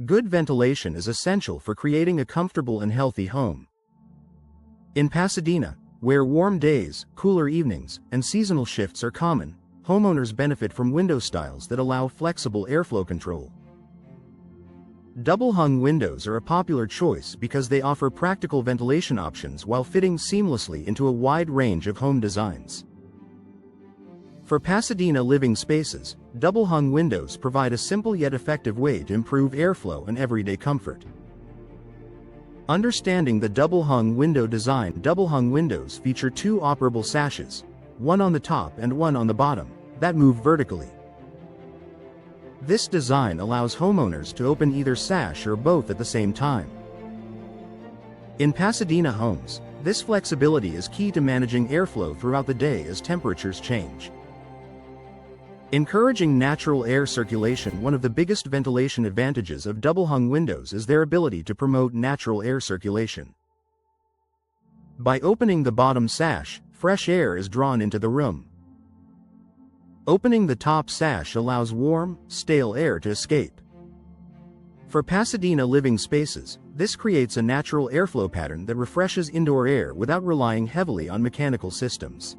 Good ventilation is essential for creating a comfortable and healthy home. In Pasadena, where warm days, cooler evenings, and seasonal shifts are common, homeowners benefit from window styles that allow flexible airflow control. Double-hung windows are a popular choice because they offer practical ventilation options while fitting seamlessly into a wide range of home designs. For Pasadena living spaces, double-hung windows provide a simple yet effective way to improve airflow and everyday comfort. Understanding the double-hung window design. Double-hung windows feature two operable sashes, one on the top and one on the bottom, that move vertically. This design allows homeowners to open either sash or both at the same time. In Pasadena homes, this flexibility is key to managing airflow throughout the day as temperatures change. Encouraging natural air circulation. One of the biggest ventilation advantages of double-hung windows is their ability to promote natural air circulation. By opening the bottom sash, fresh air is drawn into the room. Opening the top sash allows warm, stale air to escape. For Pasadena living spaces, this creates a natural airflow pattern that refreshes indoor air without relying heavily on mechanical systems.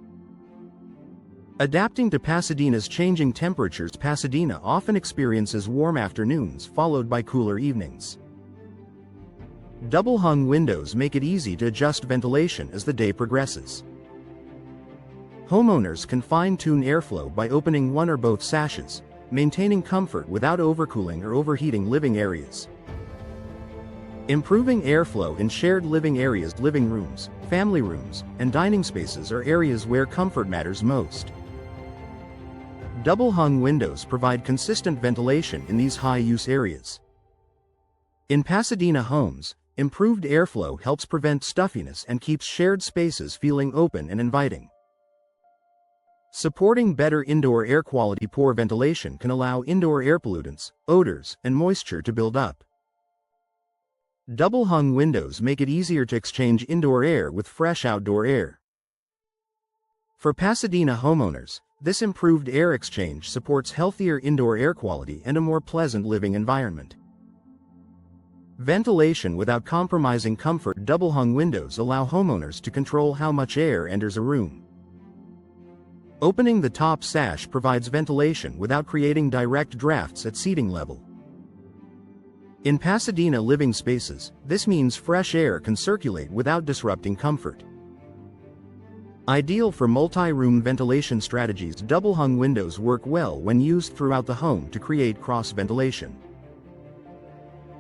Adapting to Pasadena's changing temperatures. Pasadena often experiences warm afternoons followed by cooler evenings. Double-hung windows make it easy to adjust ventilation as the day progresses. Homeowners can fine-tune airflow by opening one or both sashes, maintaining comfort without overcooling or overheating living areas. Improving airflow in shared living areas. Living rooms, family rooms, and dining spaces are areas where comfort matters most. Double-hung windows provide consistent ventilation in these high-use areas. In Pasadena homes, improved airflow helps prevent stuffiness and keeps shared spaces feeling open and inviting. Supporting better indoor air quality. Poor ventilation can allow indoor air pollutants, odors, and moisture to build up. Double-hung windows make it easier to exchange indoor air with fresh outdoor air. For Pasadena homeowners, this improved air exchange supports healthier indoor air quality and a more pleasant living environment. Ventilation without compromising comfort. Double-hung windows allow homeowners to control how much air enters a room. Opening the top sash provides ventilation without creating direct drafts at seating level. In Pasadena living spaces, this means fresh air can circulate without disrupting comfort. Ideal for multi-room ventilation strategies. Double-hung windows work well when used throughout the home to create cross-ventilation.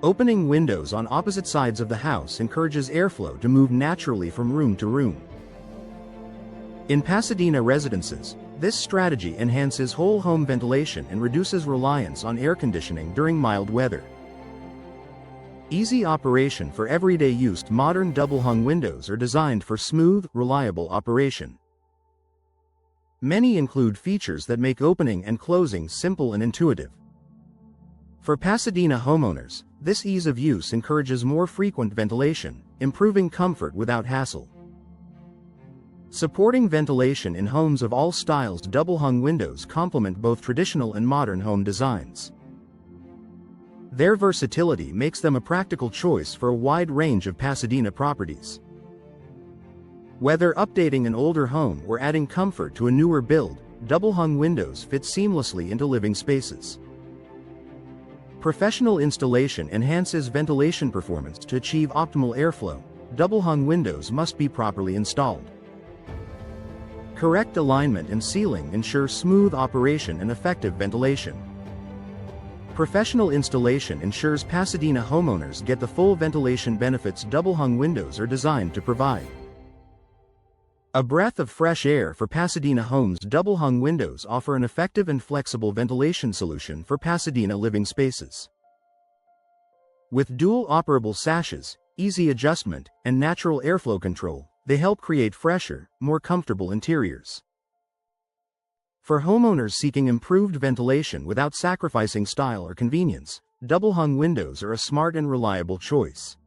Opening windows on opposite sides of the house encourages airflow to move naturally from room to room. In Pasadena residences, this strategy enhances whole home ventilation and reduces reliance on air conditioning during mild weather. Easy operation for everyday use. Modern double-hung windows are designed for smooth, reliable operation. Many include features that make opening and closing simple and intuitive. For Pasadena homeowners, this ease of use encourages more frequent ventilation, improving comfort without hassle. Supporting ventilation in homes of all styles. Double-hung windows complement both traditional and modern home designs. Their versatility makes them a practical choice for a wide range of Pasadena properties. Whether updating an older home or adding comfort to a newer build, double-hung windows fit seamlessly into living spaces. Professional installation enhances ventilation performance. To achieve optimal airflow, double-hung windows must be properly installed. Correct alignment and sealing ensure smooth operation and effective ventilation. Professional installation ensures Pasadena homeowners get the full ventilation benefits double-hung windows are designed to provide. A breath of fresh air for Pasadena homes. Double-hung windows offer an effective and flexible ventilation solution for Pasadena living spaces. With dual operable sashes, easy adjustment, and natural airflow control, they help create fresher, more comfortable interiors. For homeowners seeking improved ventilation without sacrificing style or convenience, double-hung windows are a smart and reliable choice.